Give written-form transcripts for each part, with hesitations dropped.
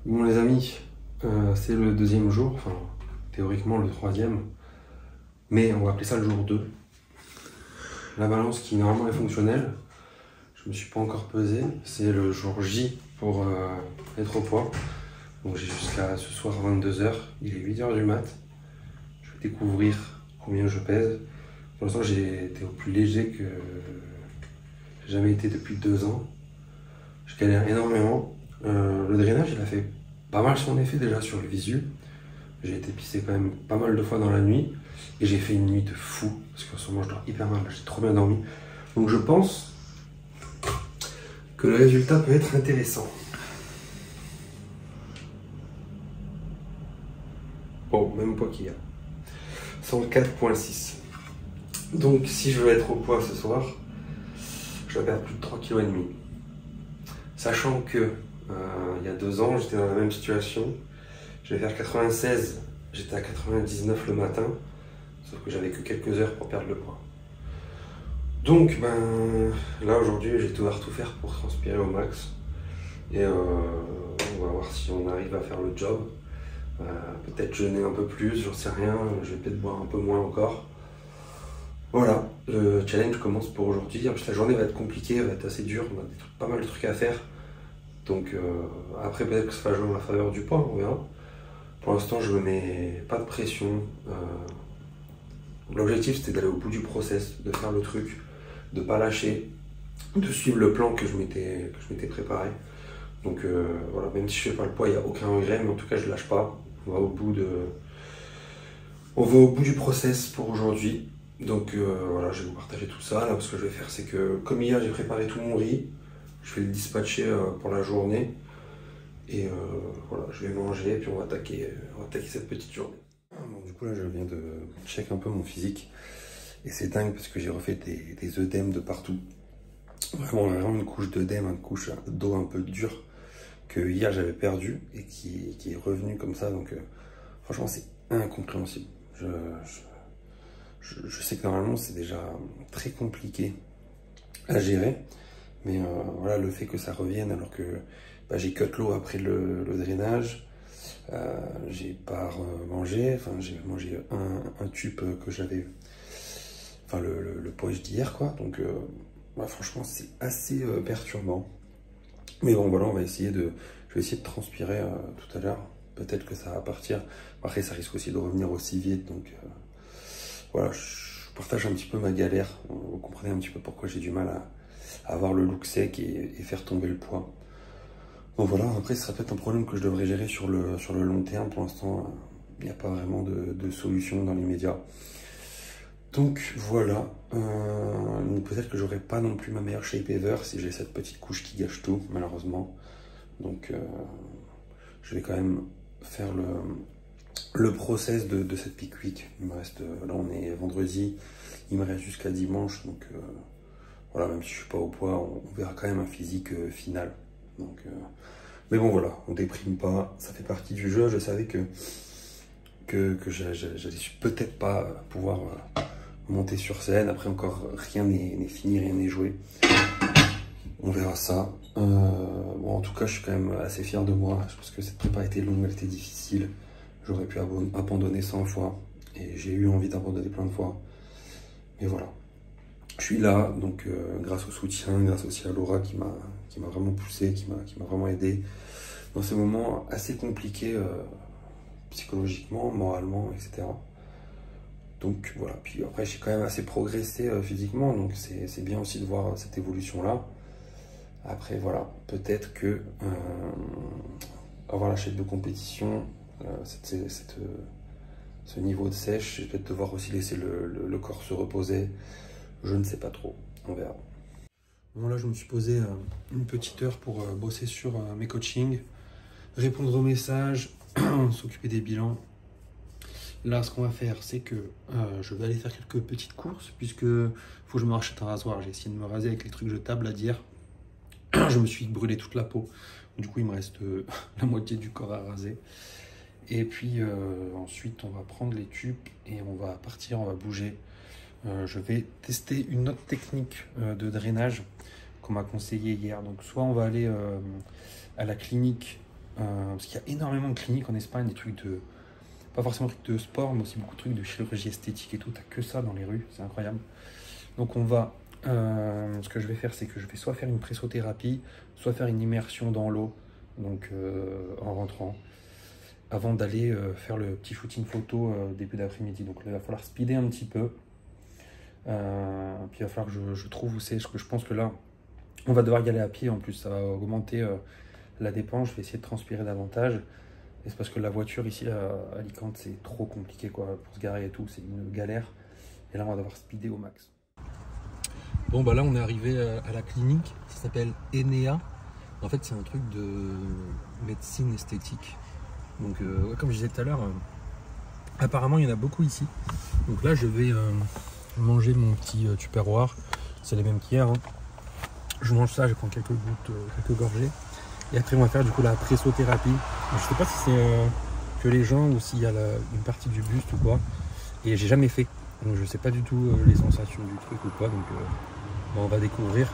Bon les amis, c'est le deuxième jour, enfin théoriquement le troisième, mais on va appeler ça le jour 2. La balance qui normalement est fonctionnelle, je me suis pas encore pesé, c'est le jour J pour être au poids. Donc j'ai jusqu'à ce soir 22h, il est 8h du mat. Je vais découvrir combien je pèse. Pour l'instant j'ai été au plus léger que j'ai jamais été depuis 2 ans. Je galère énormément. Le drainage il a fait pas mal son effet déjà sur le visu. J'ai été pissé quand même pas mal de fois dans la nuit. Et j'ai fait une nuit de fou. Parce qu'en ce moment je dors hyper mal, j'ai trop bien dormi. Donc je pense que le résultat peut être intéressant. Bon, même poids qu'il y a. 104,6. Donc si je veux être au poids ce soir, je dois perdre plus de 3,5 kg. Sachant que il y a 2 ans, j'étais dans la même situation. Je vais faire 96, j'étais à 99 le matin, sauf que j'avais que quelques heures pour perdre le poids. Donc là aujourd'hui, j'ai tout à tout faire pour transpirer au max. Et on va voir si on arrive à faire le job. Peut-être jeûner un peu plus, j'en sais rien, je vais peut-être boire un peu moins encore. Voilà, le challenge commence pour aujourd'hui. En plus la journée va être compliquée, elle va être assez dure, on a pas mal de trucs à faire. Donc après peut-être que ça va jouer en la faveur du poids, on verra. Pour l'instant je me mets pas de pression. L'objectif c'était d'aller au bout du process, de faire le truc, de pas lâcher, de suivre le plan que je m'étais préparé. Donc voilà, même si je fais pas le poids, il n'y a aucun regret, mais en tout cas je lâche pas. On va au bout du process pour aujourd'hui. Donc voilà, je vais vous partager tout ça. Là, ce que je vais faire, c'est que comme hier j'ai préparé tout mon riz, je vais le dispatcher pour la journée. Et voilà, je vais manger et puis on va attaquer cette petite journée. Bon, du coup là je viens de check un peu mon physique. Et c'est dingue parce que j'ai refait des œdèmes de partout. Vraiment une couche d'œdème, une couche d'eau un peu dure que hier j'avais perdu et qui est revenu comme ça. Donc franchement c'est incompréhensible. Je sais que normalement c'est déjà très compliqué à gérer. Mais voilà, le fait que ça revienne alors que j'ai cut l'eau après le drainage, j'ai pas mangé, enfin j'ai mangé un tube que j'avais, enfin le porridge d'hier quoi, donc franchement c'est assez perturbant. Mais bon voilà, je vais essayer de transpirer tout à l'heure, peut-être que ça va partir, après ça risque aussi de revenir aussi vite, donc voilà, je partage un petit peu ma galère, vous comprenez un petit peu pourquoi j'ai du mal à avoir le look sec et faire tomber le poids. Bon voilà, après ce sera peut-être un problème que je devrais gérer sur le long terme. Pour l'instant, il n'y a pas vraiment de solution dans l'immédiat. Donc voilà, peut-être que j'aurai pas non plus ma meilleure shape ever si j'ai cette petite couche qui gâche tout, malheureusement. Donc je vais quand même faire le process de cette peak week. Il me reste, là on est vendredi, il me reste jusqu'à dimanche, donc voilà, même si je suis pas au poids, on verra quand même un physique final. Donc, mais bon voilà, on déprime pas, ça fait partie du jeu. Je savais que j'allais peut-être pas pouvoir monter sur scène. Après encore, rien n'est fini, rien n'est joué. On verra ça. Bon, en tout cas, je suis quand même assez fier de moi, parce que cette prépa a été longue, elle était difficile. J'aurais pu abandonner 100 fois, et j'ai eu envie d'abandonner plein de fois. Mais voilà. Je suis là, donc grâce au soutien, grâce aussi à Laura qui m'a vraiment poussé, qui m'a vraiment aidé dans ces moments assez compliqués psychologiquement, moralement, etc. Donc voilà, puis après j'ai quand même assez progressé physiquement, donc c'est bien aussi de voir cette évolution-là. Après voilà, peut-être que avoir la shape de compétition, ce niveau de sèche, je vais peut-être devoir aussi laisser le corps se reposer. Je ne sais pas trop, on verra. Bon là je me suis posé une petite heure pour bosser sur mes coachings, répondre aux messages, s'occuper des bilans. Là ce qu'on va faire c'est que je vais aller faire quelques petites courses puisque faut que je me rachète un rasoir. J'ai essayé de me raser avec les trucs jetables là d'hier. Je me suis brûlé toute la peau. Du coup il me reste la moitié du corps à raser. Et puis ensuite on va prendre les tubes et on va partir, on va bouger. Je vais tester une autre technique de drainage qu'on m'a conseillé hier. Donc soit on va aller à la clinique parce qu'il y a énormément de cliniques en Espagne, des trucs de... Pas forcément trucs de sport, mais aussi beaucoup de trucs de chirurgie esthétique et tout. T'as que ça dans les rues, c'est incroyable. Donc on va... ce que je vais faire, c'est que je vais soit faire une pressothérapie, soit faire une immersion dans l'eau, donc en rentrant, avant d'aller faire le petit shooting photo début d'après-midi. Donc là, il va falloir speeder un petit peu. Puis il va falloir que je trouve où c'est, parce que je pense que là, on va devoir y aller à pied en plus. Ça va augmenter la dépense. Je vais essayer de transpirer davantage. Et c'est parce que la voiture ici à Alicante, c'est trop compliqué quoi, pour se garer et tout. C'est une galère. Et là, on va devoir speeder au max. Bon, bah là, on est arrivé à la clinique. Ça s'appelle Enea. En fait, c'est un truc de médecine esthétique. Donc, comme je disais tout à l'heure, apparemment, il y en a beaucoup ici. Donc là, je vais manger mon petit tupperware. C'est les mêmes qu'hier. Hein. Je mange ça, je prends quelques gouttes, quelques gorgées. Et après, on va faire du coup la pressothérapie. Je sais pas si c'est que les gens ou s'il y a une partie du buste ou quoi. Et j'ai jamais fait. Donc je sais pas du tout les sensations du truc ou quoi. Donc on va découvrir.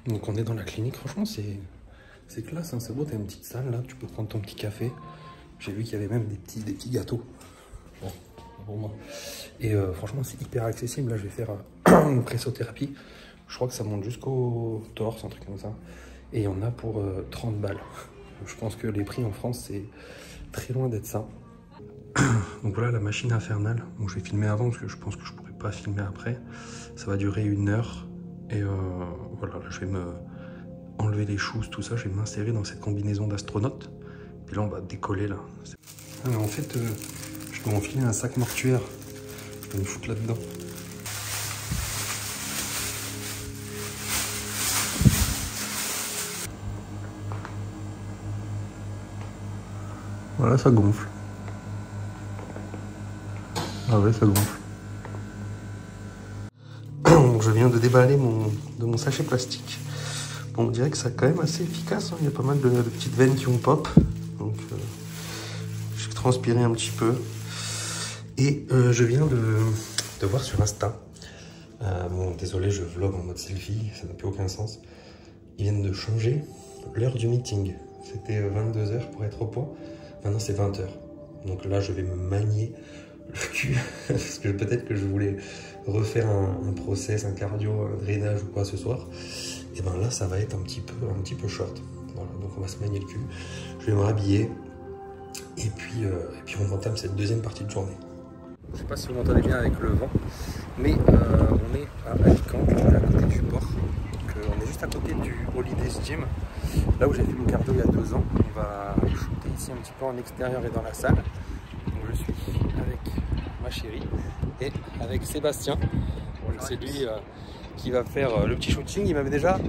Donc on est dans la clinique. Franchement, c'est classe. Hein. C'est beau, t'as une petite salle là. Tu peux prendre ton petit café. J'ai vu qu'il y avait même des petits gâteaux. Bon, pour moi. Et franchement, c'est hyper accessible. Là, je vais faire une pressothérapie. Je crois que ça monte jusqu'au torse, un truc comme ça. Et il y en a pour 30 balles. Je pense que les prix en France, c'est très loin d'être ça. Donc voilà la machine infernale. Bon, je vais filmer avant parce que je pense que je pourrais pas filmer après. Ça va durer 1 heure. Et voilà, là, je vais me enlever les choses, tout ça. Je vais m'insérer dans cette combinaison d'astronaute. Et là, on va décoller là. Alors, en fait, je dois enfiler un sac mortuaire. Je vais me foutre là-dedans. Voilà, ça gonfle. Ah ouais, ça gonfle. Je viens de déballer mon sachet plastique. Bon, on dirait que c'est quand même assez efficace. Hein. Il y a pas mal de petites veines qui ont pop. Donc, j'ai transpiré un petit peu. Et je viens de voir sur Insta. Bon, désolé, je vlog en mode selfie. Ça n'a plus aucun sens. Ils viennent de changer l'heure du meeting. C'était 22 h pour être au point. Maintenant, c'est 20 h. Donc là, je vais me manier le cul. Parce que peut-être que je voulais refaire un process, un cardio, un drainage ou quoi ce soir. Et ben là, ça va être un petit peu short. Voilà, donc on va se manier le cul. Je vais me rhabiller. Et puis on entame cette deuxième partie de journée. Je sais pas si vous m'entendez bien avec le vent. Mais on est à Alicante, on est à côté du port. Donc on est juste à côté du Holidays Gym. Là où j'ai fait mon cardio il y a 2 ans. On va shooter ici un petit peu en extérieur et dans la salle. Donc je suis avec ma chérie et avec Sébastien. C'est lui qui va faire le petit shooting. Il m'avait déjà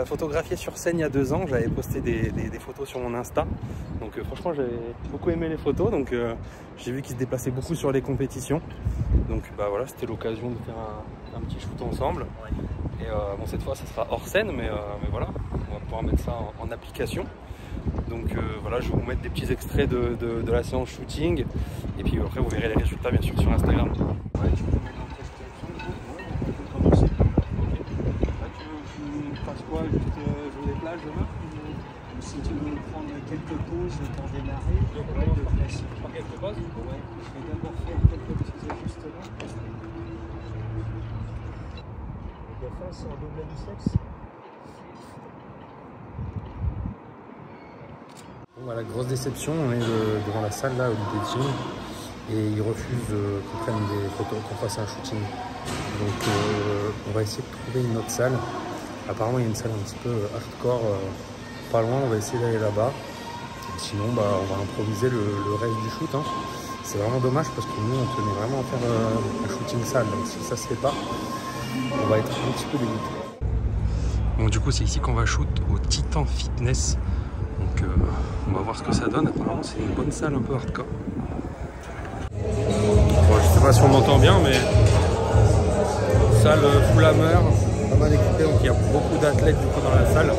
photographié sur scène il y a 2 ans. J'avais posté des photos sur mon Insta. Donc franchement, j'avais beaucoup aimé les photos. Donc j'ai vu qu'il se déplaçait beaucoup sur les compétitions. Donc bah voilà, c'était l'occasion de faire un petit shoot ensemble. Et bon, cette fois, ça sera hors scène, mais voilà, on va pouvoir mettre ça en application. Donc voilà, je vais vous mettre des petits extraits de la séance shooting. Et puis après, vous verrez les résultats, bien sûr, sur Instagram. Ouais, tu peux mettre en prestation. Ouais, on peut commencer. Ok. Là, tu veux que je fasse quoi? Juste jouer des plages demain? Si tu veux prendre quelques pauses pour démarrer, ouais, de classique. Prendre quelques pauses? Ouais. Je vais d'abord faire quelques petits ajustements. De face en double biceps. Bon, bah, la grosse déception, on est devant la salle là, au Holidays Gym, et ils refusent qu'on prenne des photos, qu'on fasse un shooting. Donc on va essayer de trouver une autre salle. Apparemment il y a une salle un petit peu hardcore, pas loin, on va essayer d'aller là-bas. Sinon bah, on va improviser le reste du shoot. Hein. C'est vraiment dommage parce que nous on tenait vraiment à faire un shooting salle. Donc si ça se fait pas, on va être un petit peu dégoûté. Bon, du coup c'est ici qu'on va shoot au Titan Fitness. Donc on va voir ce que ça donne. Apparemment c'est une bonne salle un peu hardcore. Bon, je sais pas si on m'entend bien, mais salle full hammer, pas mal équipée, donc il y a beaucoup d'athlètes du coup dans la salle.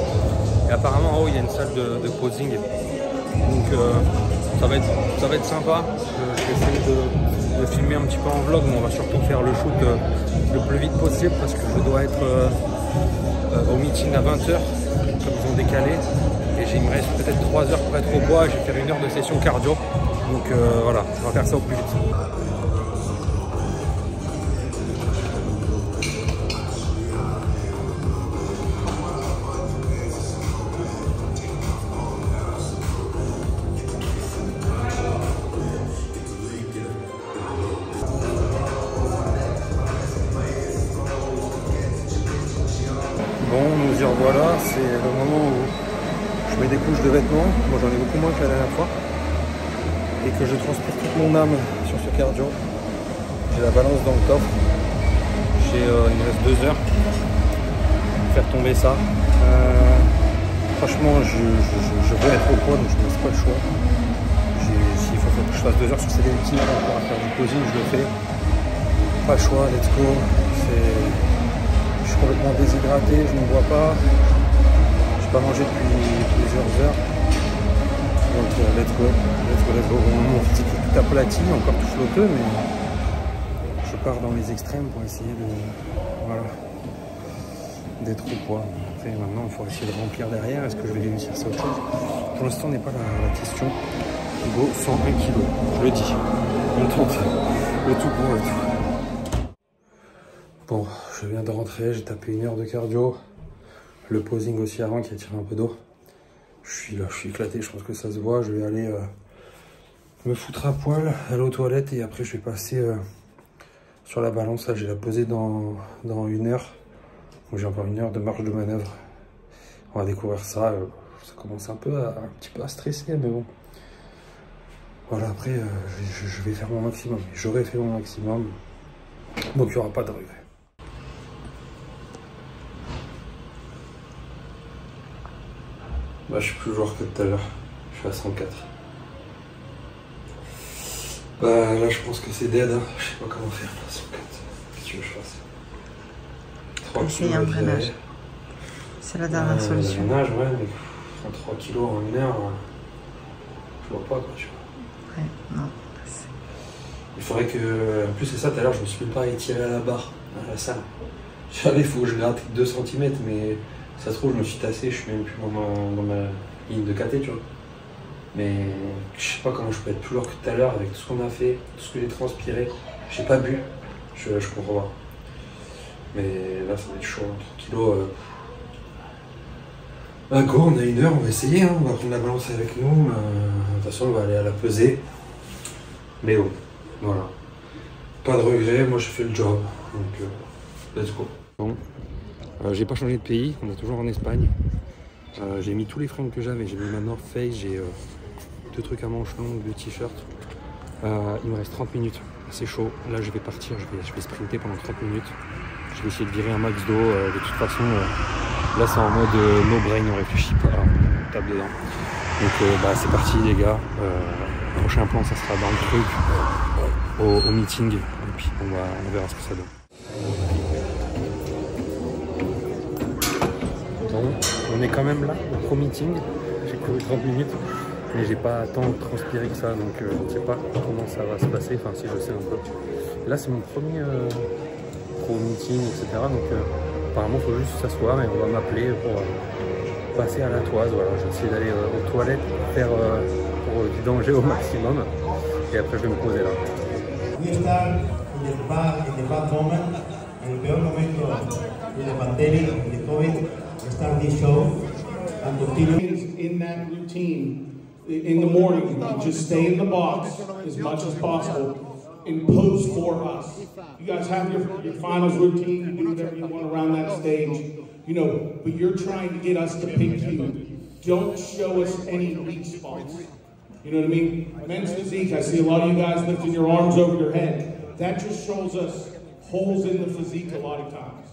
Et apparemment en haut il y a une salle de posing. Donc ça va être sympa. Je vais essayer de filmer un petit peu en vlog, mais on va surtout faire le shoot le plus vite possible parce que je dois être au meeting à 20 h, comme ils ont décalé. Et il me reste peut-être 3 heures pour être au poids. Je vais faire 1 heure de session cardio. Donc voilà, on va faire ça au plus vite. Bon, nous y revoilà, c'est le moment où je mets des couches de vêtements. Moi j'en ai beaucoup moins que la dernière fois. Et que je transpire toute mon âme sur ce cardio. J'ai la balance dans le coffre. Il me reste 2 heures pour faire tomber ça. Franchement, je veux être au poids, donc je ne me laisse pas le choix. S'il faut que je fasse 2 heures sur ces ultimes pour pouvoir faire du posing, je le fais. Pas le choix, let's go. Je suis complètement déshydraté, je ne bois pas. Je n'ai pas mangé depuis plusieurs heures. Donc let's go. Mon physique est tout aplati, encore tout flotteux, mais je pars dans les extrêmes pour essayer d'être au poids. Après maintenant il faut essayer de remplir derrière. Est-ce que je vais réussir ça autre chose? Pour l'instant n'est pas la question. Go 101 kg, je le dis. On tente le tout pour le tout. Bon, je viens de rentrer, j'ai tapé 1 heure de cardio. Le posing aussi avant qui a tiré un peu d'eau. Je suis là, je suis éclaté, je pense que ça se voit. Je vais aller me foutre à poil, aller aux toilettes et après je vais passer sur la balance. Là, j'ai la pesée dans 1 heure. Donc j'ai encore 1 heure de marge de manœuvre. On va découvrir ça. Ça commence un petit peu à stresser, mais bon. Voilà, après, je vais faire mon maximum. J'aurais fait mon maximum. Donc il n'y aura pas de regret. Bah, je suis plus joueur que tout à l'heure. Je suis à 104. Bah là je pense que c'est dead. Hein. Je sais pas comment faire là, 104. Qu'est-ce que tu veux que je fasse? Essayer un drainage. C'est la dernière solution. Un drainage, ouais, mais 3 kilos en 1 heure, je vois pas quoi, tu vois. Ouais, non. Il faudrait que. En plus, c'est ça, tout à l'heure, je me suis même pas étiré à la barre, à la salle. Je savais, il faut que je gratte 2 cm, mais ça se trouve, je me suis tassé, je suis même plus dans ma ligne de KT, tu vois. Mais je sais pas comment je peux être plus lourd que tout à l'heure avec tout ce qu'on a fait, tout ce que j'ai transpiré. J'ai pas bu, je comprends pas. Mais là, ça va être chaud, 3 kilos. Bah, go, on a 1 heure, on va essayer, hein. On va prendre la balance avec nous. De toute façon, on va aller à la pesée. Mais bon, voilà. Pas de regret, moi je fais le job. Donc, let's go. Bon, j'ai pas changé de pays, on est toujours en Espagne. J'ai mis tous les fringues que j'avais. J'ai mis ma North Face, j'ai 2 trucs à manches longues, 2 t-shirts. Il me reste 30 minutes. C'est chaud. Là, je vais partir, je vais sprinter pendant 30 minutes. Je vais essayer de virer un max d'eau. De toute façon, là, c'est en mode no brain, on réfléchit pas, on tape dedans. Donc, bah, c'est parti, les gars. Le prochain plan, ça sera dans le truc, au meeting. Et puis, on verra ce que ça donne. Bon, on est quand même là, au meeting. J'ai couru 30 minutes. Mais j'ai pas tant transpiré que ça, donc je ne sais pas comment ça va se passer, enfin si je sais un peu. Là c'est mon premier pro meeting, etc. Donc apparemment il faut juste s'asseoir et on va m'appeler pour passer à la toise. Voilà, je vais essayer d'aller aux toilettes pour faire du danger au maximum. Et après je vais me poser là. In the morning, just stay in the box as much as possible and pose for us. You guys have your finals routine, you do whatever you want around that stage, you know, but you're trying to get us to pick you. Don't show us any weak spots. You know what I mean? Men's physique, I see a lot of you guys lifting your arms over your head. That just shows us holes in the physique a lot of times,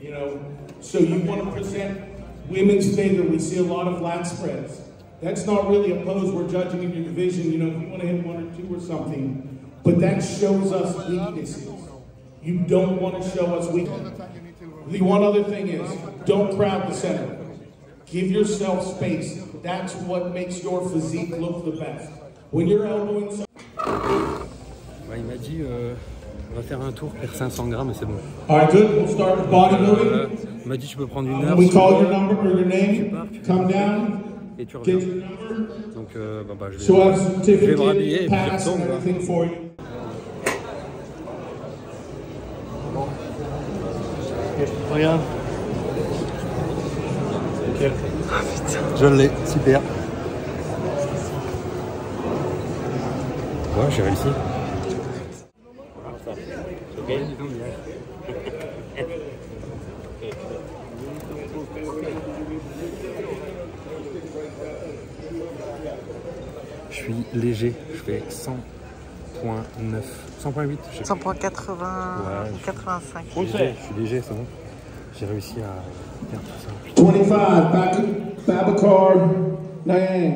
you know? So you want to present women's figure, we see a lot of lat spreads. That's not really a pose we're judging in your division, you know, if you want to hit 1 or 2 or something. But that shows us weaknesses. You don't want to show us weaknesses. The one other thing is, don't crowd the center. Give yourself space. That's what makes your physique look the best. When you're elbowing... Il m'a dit, on va faire un tour, perdre 500 grammes et c'est bon. All right, good. We'll start with bodybuilding. Il m'a dit, tu peux prendre 1 heure. We call your number or your name. Come down. et tu reviens. Get your number. Donc je So I have vais me rhabiller et certificate, puis je pass, and retourne. everything for you. Regarde. Je l'ai, super. Ouais, j'ai réussi. Je suis léger, je fais 100.9, 100.8. 100.80 Ouais, ou 85. Je suis léger, c'est bon. J'ai réussi à faire tout ça. 25, Babacar, Nyang.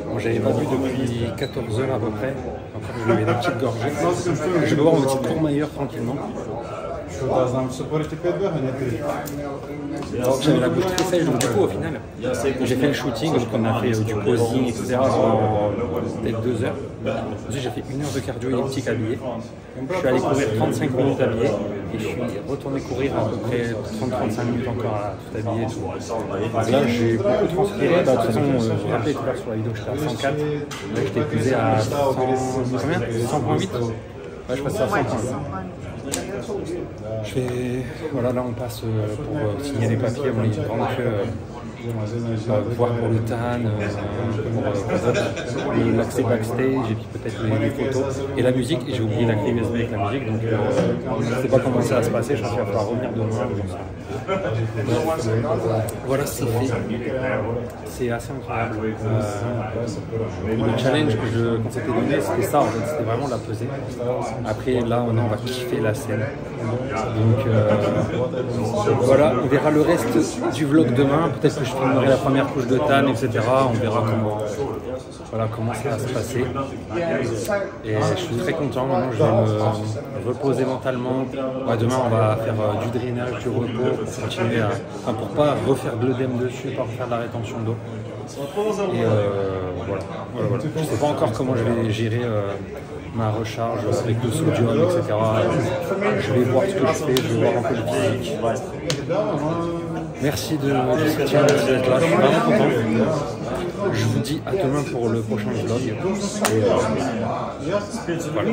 Moi j'avais pas bu depuis 14 heures à peu près. Après je mets des petites gorgées. Je vais boire une petite tourmailleur tranquillement. J'avais la bouche très sèche, donc du coup au final j'ai fait le shooting, donc on a fait du posing, etc. pendant peut-être 2 heures. Ensuite j'ai fait 1 heure de cardio elliptique habillé. Je suis allé courir 35 minutes habillé et je suis retourné courir à peu près 30-35 minutes encore à tout habillé et tout. Donc là j'ai beaucoup transpiré. De toute façon, je vous rappelez tout à l'heure sur la vidéo, j'étais à 104. Là j'étais épuisé à 100.8. Ouais, je passe à 100 points. Je fais... Voilà, là on passe pour signer les papiers, bon, il est vraiment que voir pour le TAN, pour l'accès backstage et puis peut-être les photos et la musique. Et j'ai oublié la clé USB avec la musique, donc je ne sais pas comment ça va se passer, je pense qu'il va falloir revenir demain. Voilà, c'est fait. C'est assez incroyable. Le challenge qu'on s'était donné, c'était ça en fait, c'était vraiment la pesée. Après là, on va kiffer la scène. Donc voilà, on verra le reste du vlog demain. Peut-être que je filmerai la première couche de TAN, etc. On verra comment ça va se passer. Et je suis très content. Maintenant, je vais me reposer mentalement. Ouais, demain, on va faire du drainage, du repos pour continuer pour pas refaire de l'œdème dessus, pas refaire de la rétention d'eau. Et voilà. Je sais pas encore comment je vais gérer ma recharge avec le sodium, etc. Je vais voir ce que je fais, je vais voir un peu le physique. Merci de soutien, merci d'être là, je suis vraiment content. Je vous dis à demain pour le prochain vlog. Et voilà.